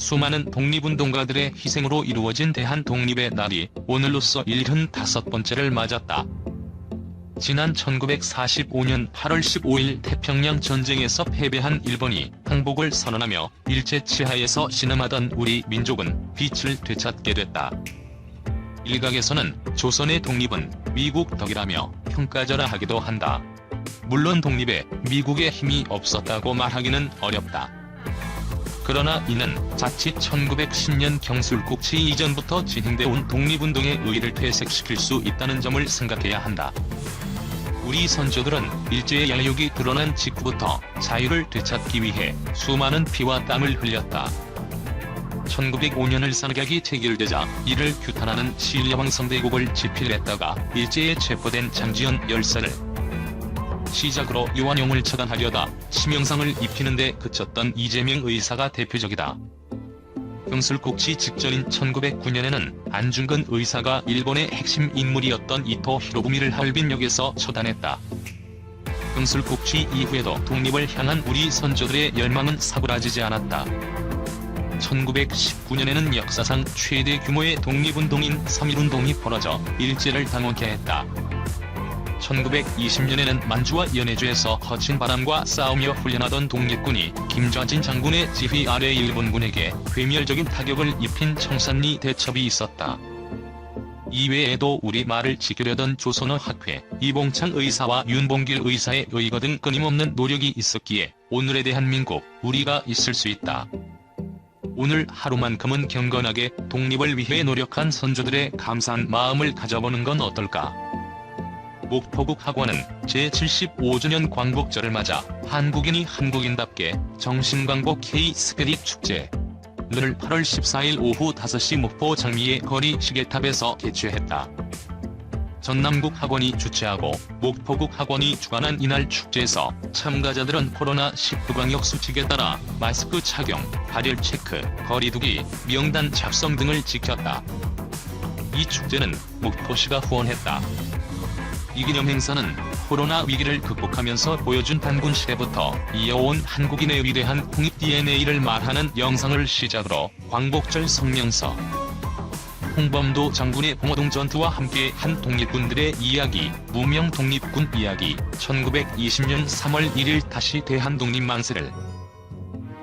수많은 독립운동가들의 희생으로 이루어진 대한독립의 날이 오늘로써 75번째를 맞았다. 지난 1945년 8월 15일 태평양 전쟁에서 패배한 일본이 항복을 선언하며 일제 치하에서 신음하던 우리 민족은 빛을 되찾게 됐다. 일각에서는 조선의 독립은 미국 덕이라며 평가절하하기도 한다. 물론 독립에 미국의 힘이 없었다고 말하기는 어렵다. 그러나 이는 자칫 1910년 경술국치 이전부터 진행돼온 독립운동의 의의를 퇴색시킬 수 있다는 점을 생각해야 한다. 우리 선조들은 일제의 야욕이 드러난 직후부터 자유를 되찾기 위해 수많은 피와 땀을 흘렸다. 1905년 을사늑약이 체결되자 이를 규탄하는 신라왕성대국을 집필했다가 일제에 체포된 장지연 열사를 시작으로 요한용을 처단하려다 치명상을 입히는 데 그쳤던 이재명 의사가 대표적이다. 경술국치 직전인 1909년에는 안중근 의사가 일본의 핵심 인물이었던 이토 히로부미를 하얼빈역에서 처단했다. 경술국치 이후에도 독립을 향한 우리 선조들의 열망은 사그라지지 않았다. 1919년에는 역사상 최대 규모의 독립운동인 3.1운동이 벌어져 일제를 당혹케 했다. 1920년에는 만주와 연해주에서 거친 바람과 싸우며 훈련하던 독립군이 김좌진 장군의 지휘 아래 일본군에게 괴멸적인 타격을 입힌 청산리 대첩이 있었다. 이외에도 우리말을 지키려던 조선어 학회, 이봉창 의사와 윤봉길 의사의 의거 등 끊임없는 노력이 있었기에 오늘의 대한민국, 우리가 있을 수 있다. 오늘 하루만큼은 경건하게 독립을 위해 노력한 선조들의 감사한 마음을 가져보는 건 어떨까? 목포국 학원은 제75주년 광복절을 맞아 한국인이 한국인답게 정신광복 K-스피릿 축제를 8월 14일 오후 5시 목포 장미의 거리 시계탑에서 개최했다. 전남국 학원이 주최하고 목포국 학원이 주관한 이날 축제에서 참가자들은 코로나19 방역 수칙에 따라 마스크 착용, 발열 체크, 거리두기, 명단 작성 등을 지켰다. 이 축제는 목포시가 후원했다. 이 기념 행사는 코로나 위기를 극복하면서 보여준 단군 시대부터 이어온 한국인의 위대한 홍익 DNA를 말하는 영상을 시작으로 광복절 성명서, 홍범도 장군의 봉오동 전투와 함께 한 독립군들의 이야기, 무명 독립군 이야기, 1920년 3월 1일 다시 대한독립 만세를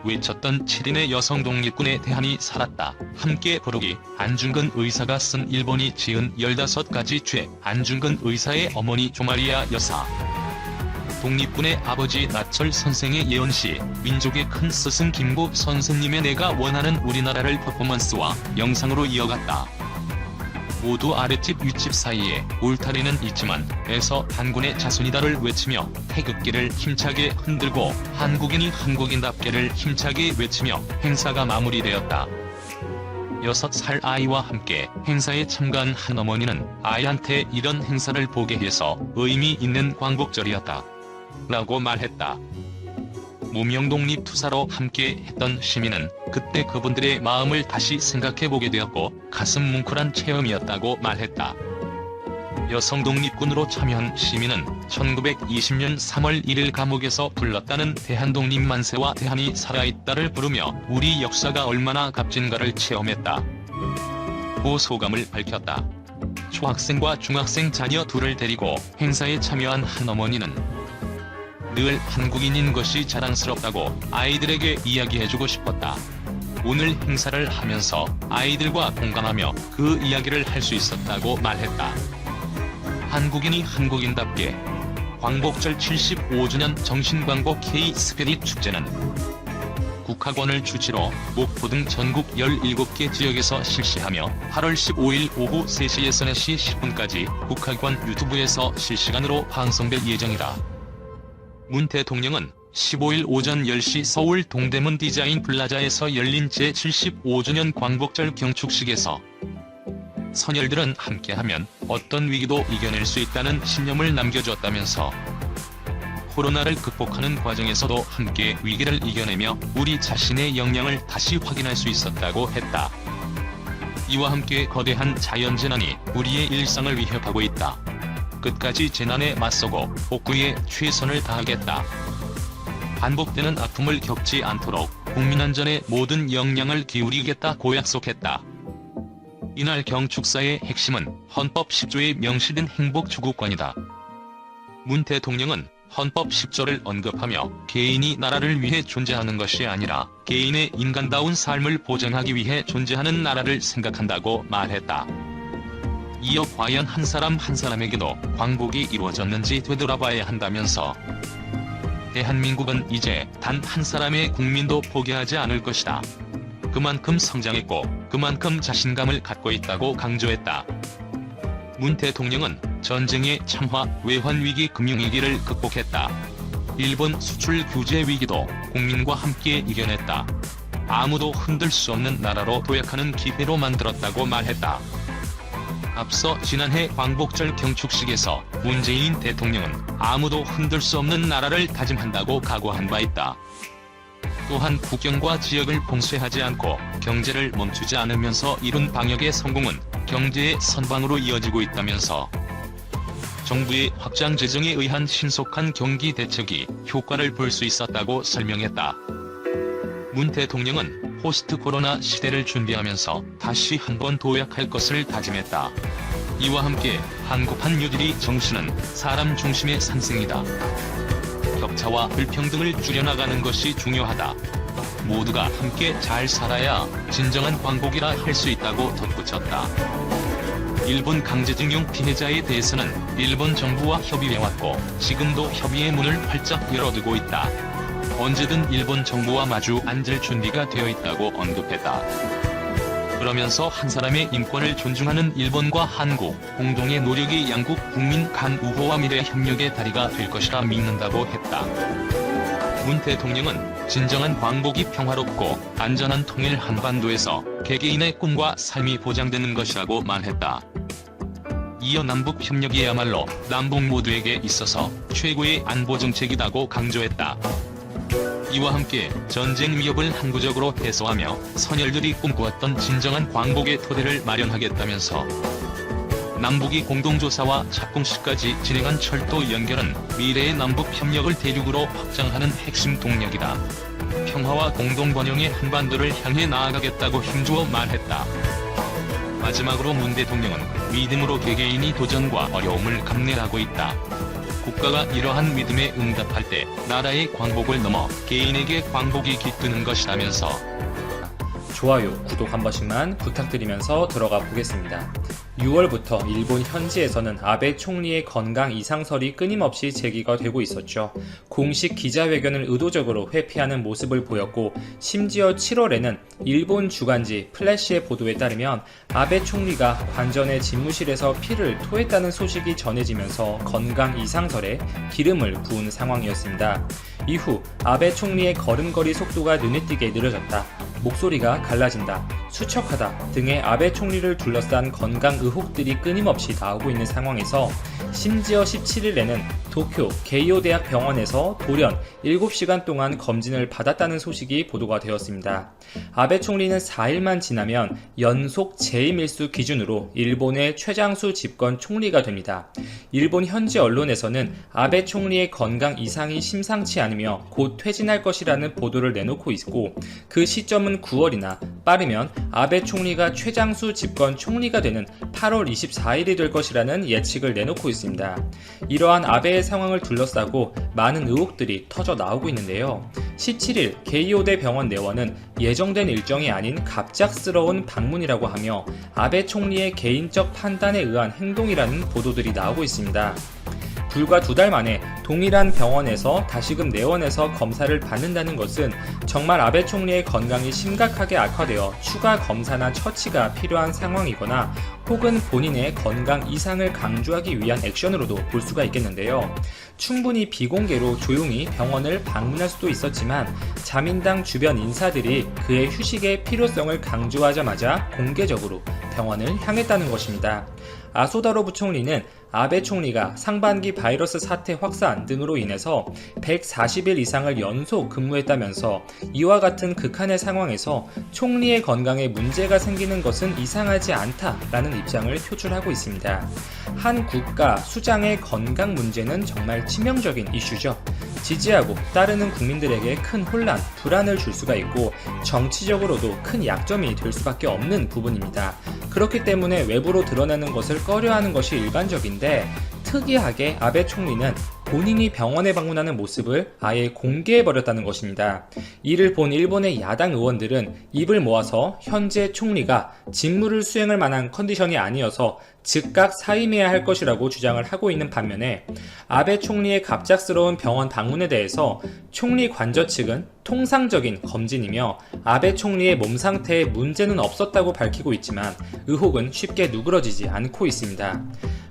외쳤던 7인의 여성 독립군의 대한이 살았다. 함께 부르기, 안중근 의사가 쓴 일본이 지은 15가지 죄, 안중근 의사의 어머니 조마리아 여사, 독립군의 아버지 나철 선생의 예언시, 민족의 큰 스승 김구 선생님의 내가 원하는 우리나라를 퍼포먼스와 영상으로 이어갔다. 모두 아랫집 윗집 사이에 울타리는 있지만 에서 단군의 자손이다를 외치며 태극기를 힘차게 흔들고 한국인이 한국인답게를 힘차게 외치며 행사가 마무리되었다. 6살 아이와 함께 행사에 참가한 한 어머니는 아이한테 이런 행사를 보게 해서 의미 있는 광복절이었다 라고 말했다. 무명독립 투사로 함께 했던 시민은 그때 그분들의 마음을 다시 생각해보게 되었고 가슴 뭉클한 체험이었다고 말했다. 여성 독립군으로 참여한 시민은 1920년 3월 1일 감옥에서 불렀다는 대한독립 만세와 대한이 살아있다를 부르며 우리 역사가 얼마나 값진가를 체험했다 고 소감을 밝혔다. 초학생과 중학생 자녀 둘을 데리고 행사에 참여한 한 어머니는 늘 한국인인 것이 자랑스럽다고 아이들에게 이야기해주고 싶었다. 오늘 행사를 하면서 아이들과 공감하며 그 이야기를 할 수 있었다고 말했다. 한국인이 한국인답게 광복절 75주년 정신광복 K-스피릿 축제는 국학원을 주치로 목포 등 전국 17개 지역에서 실시하며 8월 15일 오후 3시에서 4시 10분까지 국학원 유튜브에서 실시간으로 방송될 예정이다. 문 대통령은 15일 오전 10시 서울 동대문 디자인 플라자에서 열린 제75주년 광복절 경축식에서 선열들은 함께하면 어떤 위기도 이겨낼 수 있다는 신념을 남겨줬다면서 코로나를 극복하는 과정에서도 함께 위기를 이겨내며 우리 자신의 역량을 다시 확인할 수 있었다고 했다. 이와 함께 거대한 자연재난이 우리의 일상을 위협하고 있다. 끝까지 재난에 맞서고 복구에 최선을 다하겠다. 반복되는 아픔을 겪지 않도록 국민 안전에 모든 역량을 기울이겠다고 약속했다. 이날 경축사의 핵심은 헌법 10조에 명시된 행복주국권이다. 문 대통령은 헌법 10조를 언급하며 개인이 나라를 위해 존재하는 것이 아니라 개인의 인간다운 삶을 보장하기 위해 존재하는 나라를 생각한다고 말했다. 이어 과연 한 사람 한 사람에게도 광복이 이루어졌는지 되돌아봐야 한다면서 대한민국은 이제 단 한 사람의 국민도 포기하지 않을 것이다. 그만큼 성장했고 그만큼 자신감을 갖고 있다고 강조했다. 문 대통령은 전쟁의 참화, 외환위기, 금융위기를 극복했다. 일본 수출 규제 위기도 국민과 함께 이겨냈다. 아무도 흔들 수 없는 나라로 도약하는 기회로 만들었다고 말했다. 앞서 지난해 광복절 경축식에서 문재인 대통령은 아무도 흔들 수 없는 나라를 다짐한다고 각오한 바 있다. 또한 국경과 지역을 봉쇄하지 않고 경제를 멈추지 않으면서 이룬 방역의 성공은 경제의 선방으로 이어지고 있다면서 정부의 확장 재정에 의한 신속한 경기 대책이 효과를 볼 수 있었다고 설명했다. 문 대통령은 포스트 코로나 시대를 준비하면서 다시 한번 도약할 것을 다짐했다. 이와 함께 한국판 뉴딜의 정신은 사람 중심의 상생이다. 격차와 불평등을 줄여나가는 것이 중요하다. 모두가 함께 잘 살아야 진정한 광복이라 할 수 있다고 덧붙였다. 일본 강제징용 피해자에 대해서는 일본 정부와 협의해왔고 지금도 협의의 문을 활짝 열어두고 있다. 언제든 일본 정부와 마주 앉을 준비가 되어 있다고 언급했다. 그러면서 한 사람의 인권을 존중하는 일본과 한국 공동의 노력이 양국 국민 간 우호와 미래 협력의 다리가 될 것이라 믿는다고 했다. 문 대통령은 진정한 광복이 평화롭고 안전한 통일 한반도에서 개개인의 꿈과 삶이 보장되는 것이라고 말했다. 이어 남북 협력이야말로 남북 모두에게 있어서 최고의 안보 정책이라고 강조했다. 이와 함께 전쟁 위협을 항구적으로 해소하며 선열들이 꿈꾸었던 진정한 광복의 토대를 마련하겠다면서 남북이 공동조사와 착공식까지 진행한 철도 연결은 미래의 남북 협력을 대륙으로 확장하는 핵심 동력이다. 평화와 공동번영의 한반도를 향해 나아가겠다고 힘주어 말했다. 마지막으로 문 대통령은 믿음으로 개개인이 도전과 어려움을 감내하고 있다. 국가가 이러한 믿음에 응답할 때 나라의 광복을 넘어 개인에게 광복이 깃드는 것이라면서 좋아요, 구독 한 번씩만 부탁드리면서 들어가 보겠습니다. 6월부터 일본 현지에서는 아베 총리의 건강 이상설이 끊임없이 제기가 되고 있었죠. 공식 기자회견을 의도적으로 회피하는 모습을 보였고 심지어 7월에는 일본 주간지 플래시의 보도에 따르면 아베 총리가 관전의 집무실에서 피를 토했다는 소식이 전해지면서 건강 이상설에 기름을 부은 상황이었습니다. 이후 아베 총리의 걸음걸이 속도가 눈에 띄게 느려졌다. 목소리가 갈라진다, 수척하다 등의 아베 총리를 둘러싼 건강 의혹들이 끊임없이 나오고 있는 상황에서 심지어 17일에는 도쿄 게이오 대학 병원에서 돌연 7시간 동안 검진을 받았다는 소식이 보도가 되었습니다. 아베 총리는 4일만 지나면 연속 재임 일수 기준으로 일본의 최장수 집권 총리가 됩니다. 일본 현지 언론에서는 아베 총리의 건강 이상이 심상치 않으며 곧 퇴진할 것이라는 보도를 내놓고 있고 그 시점은 9월이나 빠르면 아베 총리가 최장수 집권 총리가 되는 8월 24일이 될 것이라는 예측을 내놓고 있습니다. 이러한 아베의 상황을 둘러싸고 많은 의혹들이 터져 나오고 있는데요. 17일 게이오대 병원 내원은 예정된 일정이 아닌 갑작스러운 방문이라고 하며 아베 총리의 개인적 판단에 의한 행동이라는 보도들이 나오고 있습니다. 불과 2달 만에 동일한 병원에서 다시금 내원해서 검사를 받는다는 것은 정말 아베 총리의 건강이 심각하게 악화되어 추가 검사나 처치가 필요한 상황이거나 혹은 본인의 건강 이상을 강조하기 위한 액션으로도 볼 수가 있겠는데요. 충분히 비공개로 조용히 병원을 방문할 수도 있었지만 자민당 주변 인사들이 그의 휴식의 필요성을 강조하자마자 공개적으로 병원을 향했다는 것입니다. 아소다로 부총리는 아베 총리가 상반기 바이러스 사태 확산 등으로 인해서 140일 이상을 연속 근무했다면서 이와 같은 극한의 상황에서 총리의 건강에 문제가 생기는 것은 이상하지 않다라는 입장을 표출하고 있습니다. 한 국가 수장의 건강 문제는 정말 치명적인 이슈죠. 지지하고 따르는 국민들에게 큰 혼란, 불안을 줄 수가 있고 정치적으로도 큰 약점이 될 수밖에 없는 부분입니다. 그렇기 때문에 외부로 드러내는 것을 꺼려하는 것이 일반적인데 특이하게 아베 총리는 본인이 병원에 방문하는 모습을 아예 공개해버렸다는 것입니다. 이를 본 일본의 야당 의원들은 입을 모아서 현재 총리가 직무를 수행할 만한 컨디션이 아니어서 즉각 사임해야 할 것이라고 주장을 하고 있는 반면에 아베 총리의 갑작스러운 병원 방문에 대해서 총리 관저 측은 통상적인 검진이며 아베 총리의 몸 상태에 문제는 없었다고 밝히고 있지만 의혹은 쉽게 누그러지지 않고 있습니다.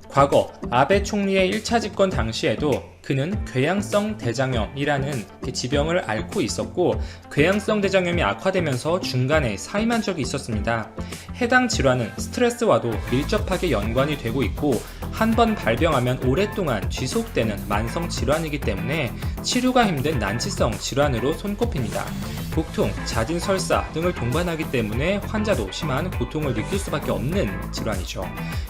과거 아베 총리의 1차 집권 당시에도 그는 궤양성 대장염이라는 지병을 앓고 있었고 궤양성 대장염이 악화되면서 중간에 사임한 적이 있었습니다. 해당 질환은 스트레스와도 밀접하게 연관이 되고 있고 한 번 발병하면 오랫동안 지속되는 만성 질환이기 때문에 치료가 힘든 난치성 질환으로 손꼽힙니다. 복통, 잦은 설사 등을 동반하기 때문에 환자도 심한 고통을 느낄 수밖에 없는 질환이죠.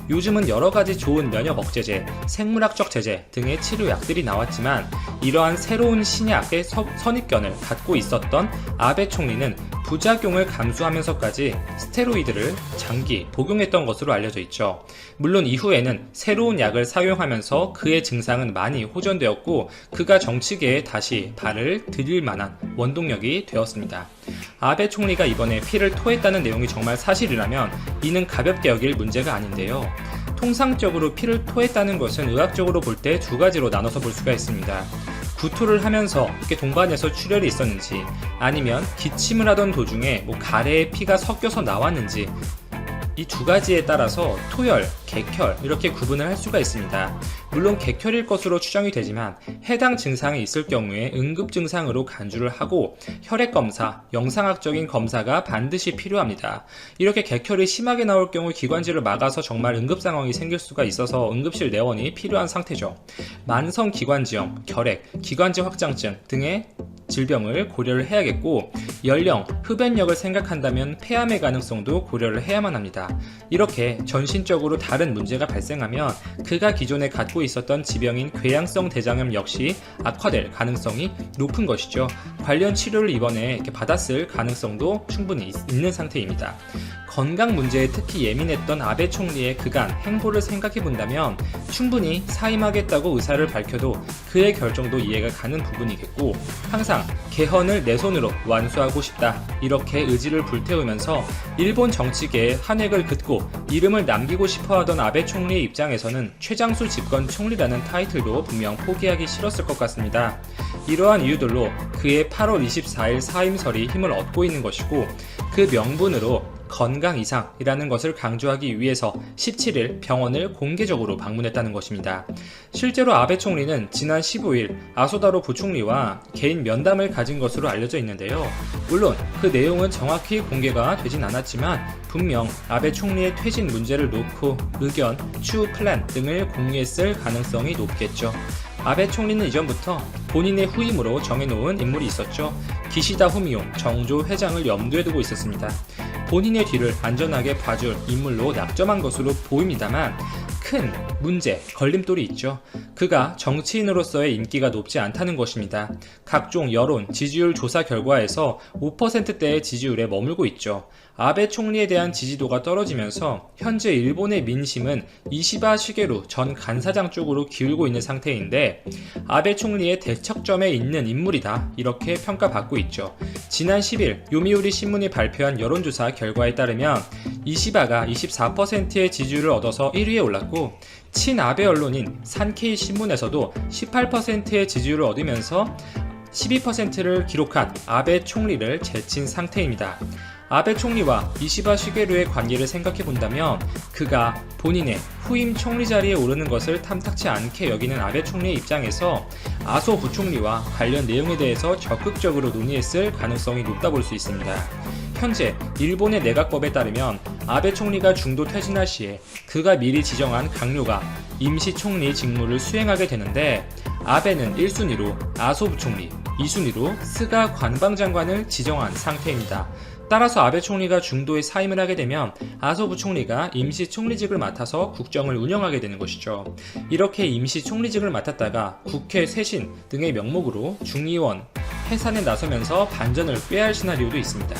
요즘은 여러 가지 좋은 면역 억제제, 생물학적 제제 등의 치료약들이 나왔지만 이러한 새로운 신약의 선입견을 갖고 있었던 아베 총리는 부작용을 감수하면서까지 스테로이드를 장기 복용했던 것으로 알려져 있죠. 물론 이후에는 새로운 약을 사용하면서 그의 증상은 많이 호전되었고 그가 정치계에 다시 발을 들일 만한 원동력이 되었습니다. 아베 총리가 이번에 피를 토했다는 내용이 정말 사실이라면 이는 가볍게 여길 문제가 아닌데요. 통상적으로 피를 토했다는 것은 의학적으로 볼 때 두 가지로 나눠서 볼 수가 있습니다. 구토를 하면서 이렇게 동반해서 출혈이 있었는지 아니면 기침을 하던 도중에 가래에 피가 섞여서 나왔는지 이 두 가지에 따라서 토열, 객혈 이렇게 구분을 할 수가 있습니다. 물론 객혈일 것으로 추정이 되지만 해당 증상이 있을 경우에 응급 증상으로 간주를 하고 혈액 검사, 영상학적인 검사가 반드시 필요합니다. 이렇게 객혈이 심하게 나올 경우 기관지를 막아서 정말 응급 상황이 생길 수가 있어서 응급실 내원이 필요한 상태죠. 만성 기관지염, 결핵, 기관지 확장증 등의 질병을 고려를 해야겠고 연령, 흡연력을 생각한다면 폐암의 가능성도 고려를 해야만 합니다. 이렇게 전신적으로 다른 문제가 발생하면 그가 기존에 갖고 있었던 지병인 궤양성 대장염 역시 악화될 가능성이 높은 것이죠. 관련 치료를 이번에 받았을 가능성도 충분히 있는 상태입니다. 건강 문제에 특히 예민했던 아베 총리의 그간 행보를 생각해 본다면 충분히 사임하겠다고 의사를 밝혀도 그의 결정도 이해가 가는 부분이겠고 항상 개헌을 내 손으로 완수하고 싶다 이렇게 의지를 불태우면서 일본 정치계에 한 획을 긋고 이름을 남기고 싶어하던 아베 총리의 입장에서는 최장수 집권 총리라는 타이틀도 분명 포기하기 싫었을 것 같습니다. 이러한 이유들로 그의 8월 24일 사임설이 힘을 얻고 있는 것이고 그 명분으로 건강 이상이라는 것을 강조하기 위해서 17일 병원을 공개적으로 방문했다는 것입니다. 실제로 아베 총리는 지난 15일 아소다로 부총리와 개인 면담을 가진 것으로 알려져 있는데요. 물론 그 내용은 정확히 공개가 되진 않았지만 분명 아베 총리의 퇴진 문제를 놓고 의견, 추후 플랜 등을 공유했을 가능성이 높겠죠. 아베 총리는 이전부터 본인의 후임으로 정해놓은 인물이 있었죠. 기시다 후미오 정조 회장을 염두에 두고 있었습니다. 본인의 뒤를 안전하게 봐줄 인물로 낙점한 것으로 보입니다만 큰 문제, 걸림돌이 있죠. 그가 정치인으로서의 인기가 높지 않다는 것입니다. 각종 여론, 지지율 조사 결과에서 5%대의 지지율에 머물고 있죠. 아베 총리에 대한 지지도가 떨어지면서 현재 일본의 민심은 이시바 시게루 전 간사장 쪽으로 기울고 있는 상태인데 아베 총리의 대척점에 있는 인물이다 이렇게 평가받고 있죠. 지난 10일 요미우리 신문이 발표한 여론조사 결과에 따르면 이시바가 24%의 지지율을 얻어서 1위에 올랐고 친아베 언론인 산케이 신문에서도 18%의 지지율을 얻으면서 12%를 기록한 아베 총리를 제친 상태입니다. 아베 총리와 이시바 시게루의 관계를 생각해 본다면 그가 본인의 후임 총리 자리에 오르는 것을 탐탁치 않게 여기는 아베 총리의 입장에서 아소 부총리와 관련 내용에 대해서 적극적으로 논의했을 가능성이 높다 볼 수 있습니다. 현재 일본의 내각법에 따르면 아베 총리가 중도 퇴진할 시에 그가 미리 지정한 강요가 임시 총리 직무를 수행하게 되는데 아베는 1순위로 아소 부총리, 2순위로 스가 관방장관을 지정한 상태입니다. 따라서 아베 총리가 중도에 사임을 하게 되면 아소 부총리가 임시 총리직을 맡아서 국정을 운영하게 되는 것이죠. 이렇게 임시 총리직을 맡았다가 국회 쇄신 등의 명목으로 중의원 해산에 나서면서 반전을 꾀할 시나리오도 있습니다.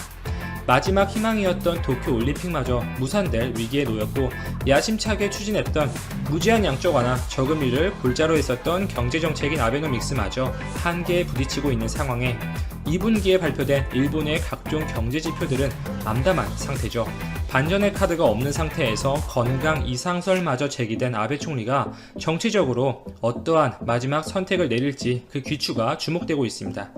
마지막 희망이었던 도쿄 올림픽마저 무산될 위기에 놓였고 야심차게 추진했던 무제한 양적 완화 저금리를 골자로 했었던 경제정책인 아베노믹스마저 한계에 부딪히고 있는 상황에 2분기에 발표된 일본의 각종 경제지표들은 암담한 상태죠. 반전의 카드가 없는 상태에서 건강 이상설마저 제기된 아베 총리가 정치적으로 어떠한 마지막 선택을 내릴지 그 귀추가 주목되고 있습니다.